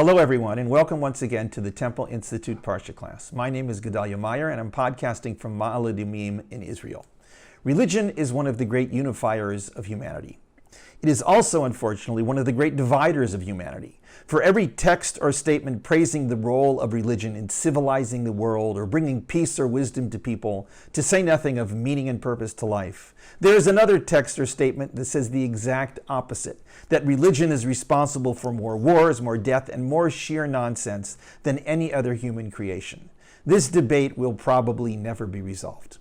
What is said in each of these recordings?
Hello everyone, and welcome once again to the Temple Institute Parsha class. My name is Gedalia Meyer, and I'm podcasting from Ma'ale Adumim in Israel. Religion is one of the great unifiers of humanity. It is also, unfortunately, one of the great dividers of humanity. For every text or statement praising the role of religion in civilizing the world or bringing peace or wisdom to people, to say nothing of meaning and purpose to life, there is another text or statement that says the exact opposite, that religion is responsible for more wars, more death, and more sheer nonsense than any other human creation. This debate will probably never be resolved.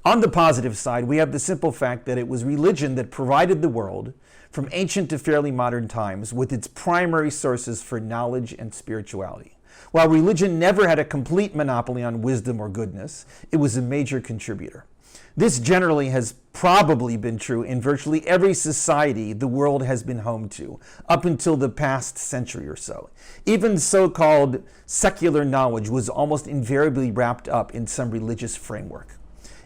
On the positive side, we have the simple fact that it was religion that provided the world, from ancient to fairly modern times, with its primary sources for knowledge and spirituality. While religion never had a complete monopoly on wisdom or goodness, it was a major contributor. This generally has probably been true in virtually every society the world has been home to, up until the past century or so. Even so-called secular knowledge was almost invariably wrapped up in some religious framework.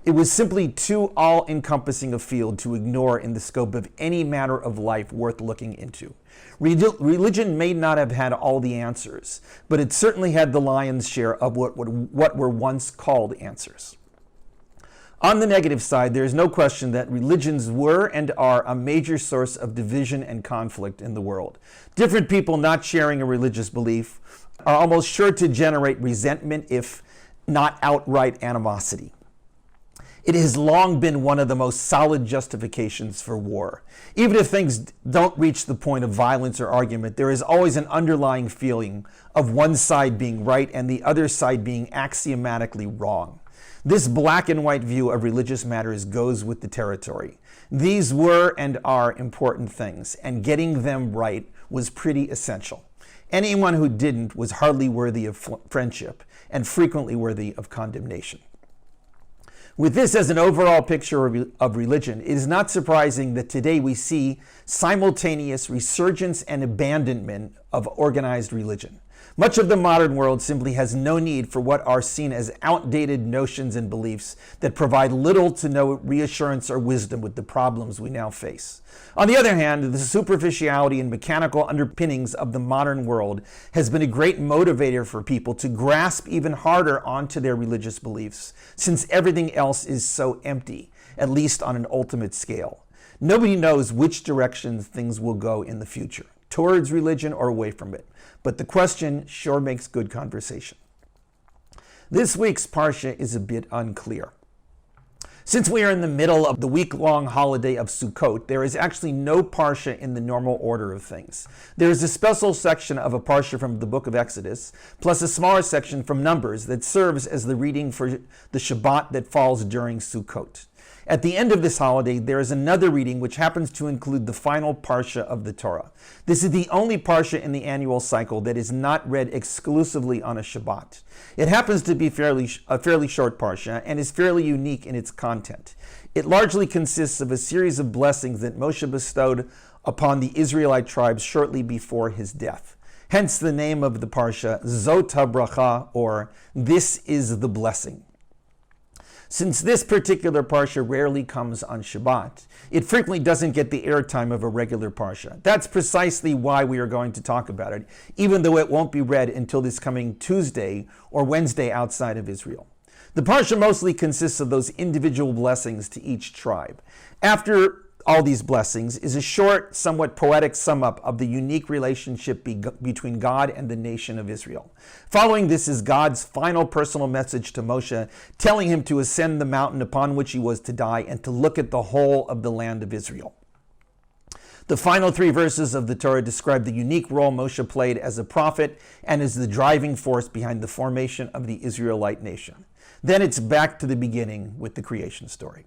It was simply too all-encompassing a field to ignore in the scope of any matter of life worth looking into. Religion may not have had all the answers, but it certainly had the lion's share of what were once called answers. On the negative side, there is no question that religions were and are a major source of division and conflict in the world. Different people not sharing a religious belief are almost sure to generate resentment, if not outright animosity. It has long been one of the most solid justifications for war. Even if things don't reach the point of violence or argument, there is always an underlying feeling of one side being right and the other side being axiomatically wrong. This black and white view of religious matters goes with the territory. These were and are important things, and getting them right was pretty essential. Anyone who didn't was hardly worthy of friendship and frequently worthy of condemnation. With this as an overall picture of religion, it is not surprising that today we see simultaneous resurgence and abandonment of organized religion. Much of the modern world simply has no need for what are seen as outdated notions and beliefs that provide little to no reassurance or wisdom with the problems we now face. On the other hand, the superficiality and mechanical underpinnings of the modern world has been a great motivator for people to grasp even harder onto their religious beliefs, since everything else is so empty, at least on an ultimate scale. Nobody knows which direction things will go in the future, towards religion or away from it. But the question sure makes good conversation. This week's Parsha is a bit unclear. Since we are in the middle of the week-long holiday of Sukkot, there is actually no Parsha in the normal order of things. There is a special section of a Parsha from the book of Exodus, plus a smaller section from Numbers that serves as the reading for the Shabbat that falls during Sukkot. At the end of this holiday, there is another reading which happens to include the final Parsha of the Torah. This is the only Parsha in the annual cycle that is not read exclusively on a Shabbat. It happens to be a fairly short Parsha and is fairly unique in its content. It largely consists of a series of blessings that Moshe bestowed upon the Israelite tribes shortly before his death. Hence the name of the Parsha, Zot Habracha, or This is the Blessing. Since this particular Parsha rarely comes on Shabbat, it frequently doesn't get the airtime of a regular Parsha. That's precisely why we are going to talk about it, even though it won't be read until this coming Tuesday or Wednesday outside of Israel. The Parsha mostly consists of those individual blessings to each tribe. After all these blessings is a short, somewhat poetic sum-up of the unique relationship between God and the nation of Israel. Following this is God's final personal message to Moshe, telling him to ascend the mountain upon which he was to die and to look at the whole of the land of Israel. The final 3 verses of the Torah describe the unique role Moshe played as a prophet and as the driving force behind the formation of the Israelite nation. Then it's back to the beginning with the creation story.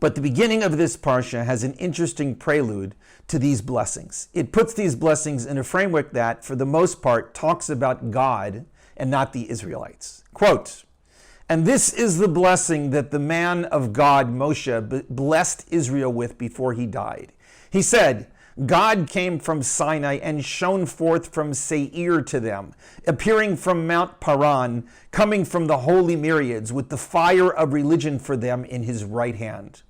But the beginning of this Parsha has an interesting prelude to these blessings. It puts these blessings in a framework that, for the most part, talks about God and not the Israelites. Quote, "And this is the blessing that the man of God, Moshe, blessed Israel with before he died. He said, God came from Sinai and shone forth from Seir to them, appearing from Mount Paran, coming from the holy myriads with the fire of religion for them in his right hand.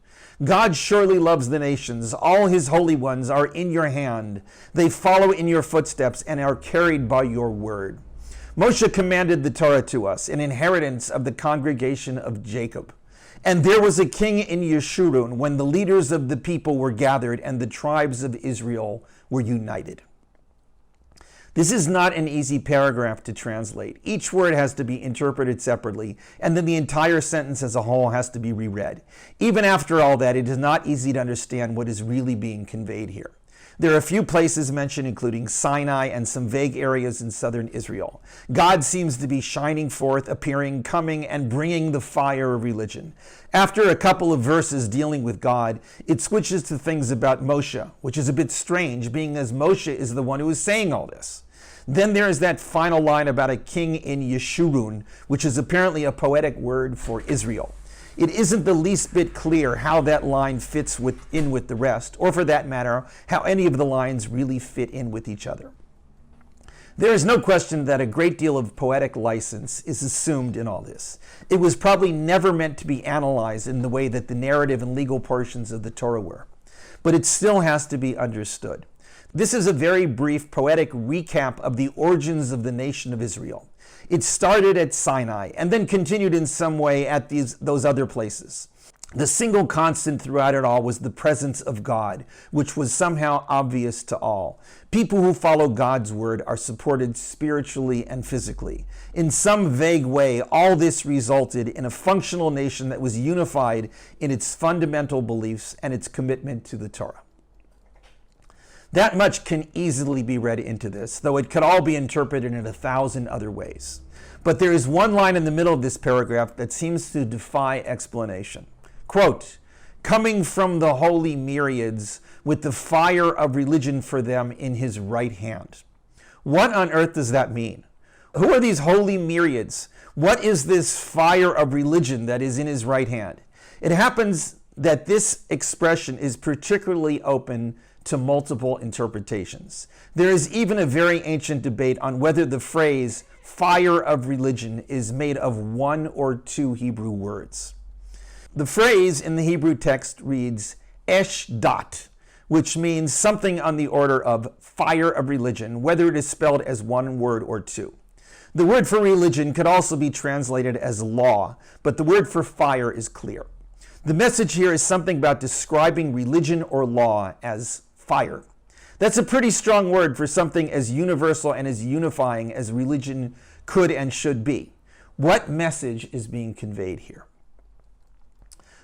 God surely loves the nations. All his holy ones are in your hand. They follow in your footsteps and are carried by your word. Moshe commanded the Torah to us, an inheritance of the congregation of Jacob. And there was a king in Yeshurun when the leaders of the people were gathered and the tribes of Israel were united. This is not an easy paragraph to translate. Each word has to be interpreted separately, and then the entire sentence as a whole has to be reread. Even after all that, it is not easy to understand what is really being conveyed here. There are a few places mentioned, including Sinai and some vague areas in southern Israel. God seems to be shining forth, appearing, coming, and bringing the fire of religion. After a couple of verses dealing with God, it switches to things about Moshe, which is a bit strange, being as Moshe is the one who is saying all this. Then there is that final line about a king in Yeshurun, which is apparently a poetic word for Israel. It isn't the least bit clear how that line fits in with the rest, or for that matter, how any of the lines really fit in with each other. There is no question that a great deal of poetic license is assumed in all this. It was probably never meant to be analyzed in the way that the narrative and legal portions of the Torah were, but it still has to be understood. This is a very brief poetic recap of the origins of the nation of Israel. It started at Sinai and then continued in some way at those other places. The single constant throughout it all was the presence of God, which was somehow obvious to all. People who follow God's word are supported spiritually and physically. In some vague way, all this resulted in a functional nation that was unified in its fundamental beliefs and its commitment to the Torah. That much can easily be read into this, though it could all be interpreted in 1,000 other ways. But there is one line in the middle of this paragraph that seems to defy explanation. Quote, "Coming from the holy myriads with the fire of religion for them in his right hand." What on earth does that mean? Who are these holy myriads? What is this fire of religion that is in his right hand? It happens that this expression is particularly open to multiple interpretations. There is even a very ancient debate on whether the phrase fire of religion is made of one or two Hebrew words. The phrase in the Hebrew text reads esh dat, which means something on the order of fire of religion, whether it is spelled as one word or two. The word for religion could also be translated as law, but the word for fire is clear. The message here is something about describing religion or law as fire. That's a pretty strong word for something as universal and as unifying as religion could and should be. What message is being conveyed here?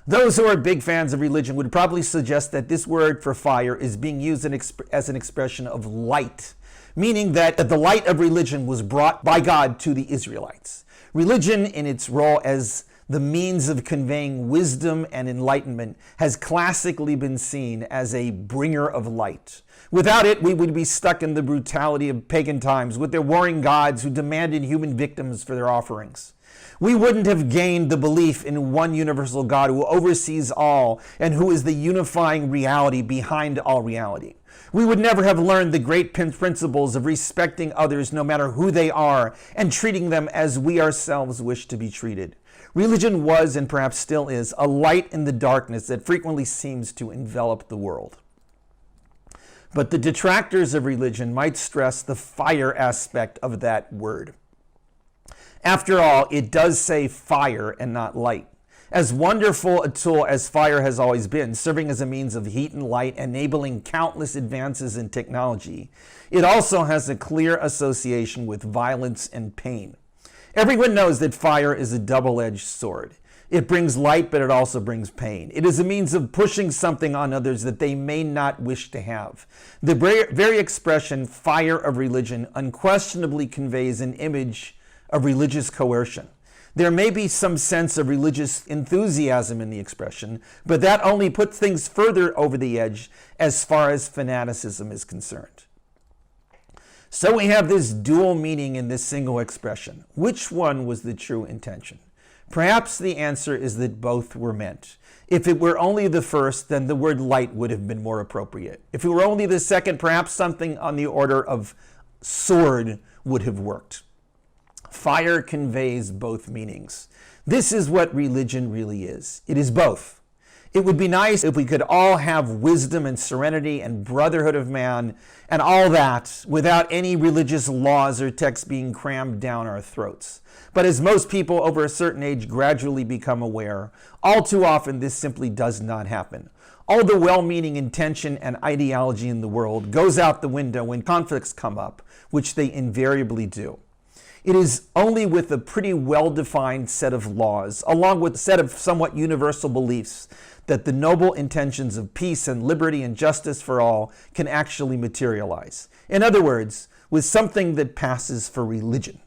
Those who are big fans of religion would probably suggest that this word for fire is being used as an expression of light, meaning that the light of religion was brought by God to the Israelites. Religion, in its role as the means of conveying wisdom and enlightenment, has classically been seen as a bringer of light. Without it, we would be stuck in the brutality of pagan times with their warring gods who demanded human victims for their offerings. We wouldn't have gained the belief in one universal God who oversees all and who is the unifying reality behind all reality. We would never have learned the great principles of respecting others no matter who they are and treating them as we ourselves wish to be treated. Religion was, and perhaps still is, a light in the darkness that frequently seems to envelop the world. But the detractors of religion might stress the fire aspect of that word. After all, it does say fire and not light. As wonderful a tool as fire has always been, serving as a means of heat and light, enabling countless advances in technology, it also has a clear association with violence and pain. Everyone knows that fire is a double-edged sword. It brings light, but it also brings pain. It is a means of pushing something on others that they may not wish to have. The very expression, fire of religion, unquestionably conveys an image of religious coercion. There may be some sense of religious enthusiasm in the expression, but that only puts things further over the edge as far as fanaticism is concerned. So we have this dual meaning in this single expression. Which one was the true intention? Perhaps the answer is that both were meant. If it were only the first, then the word light would have been more appropriate. If it were only the second, perhaps something on the order of sword would have worked. Fire conveys both meanings. This is what religion really is. It is both. It would be nice if we could all have wisdom and serenity and brotherhood of man and all that without any religious laws or texts being crammed down our throats. But as most people over a certain age gradually become aware, all too often this simply does not happen. All the well-meaning intention and ideology in the world goes out the window when conflicts come up, which they invariably do. It is only with a pretty well-defined set of laws, along with a set of somewhat universal beliefs, that the noble intentions of peace and liberty and justice for all can actually materialize. In other words, with something that passes for religion,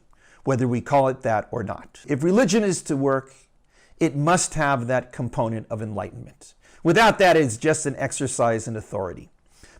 whether we call it that or not. If religion is to work, it must have that component of enlightenment. Without that, it's just an exercise in authority.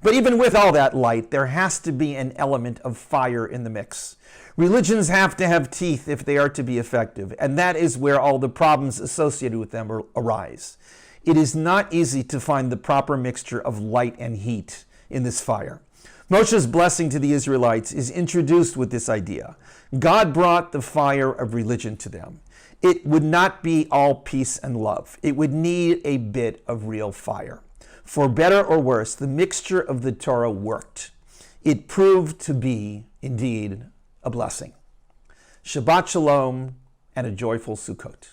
But even with all that light, there has to be an element of fire in the mix. Religions have to have teeth if they are to be effective, and that is where all the problems associated with them arise. It is not easy to find the proper mixture of light and heat in this fire. Moshe's blessing to the Israelites is introduced with this idea. God brought the fire of religion to them. It would not be all peace and love. It would need a bit of real fire. For better or worse, the mixture of the Torah worked. It proved to be, indeed, a blessing. Shabbat Shalom and a joyful Sukkot.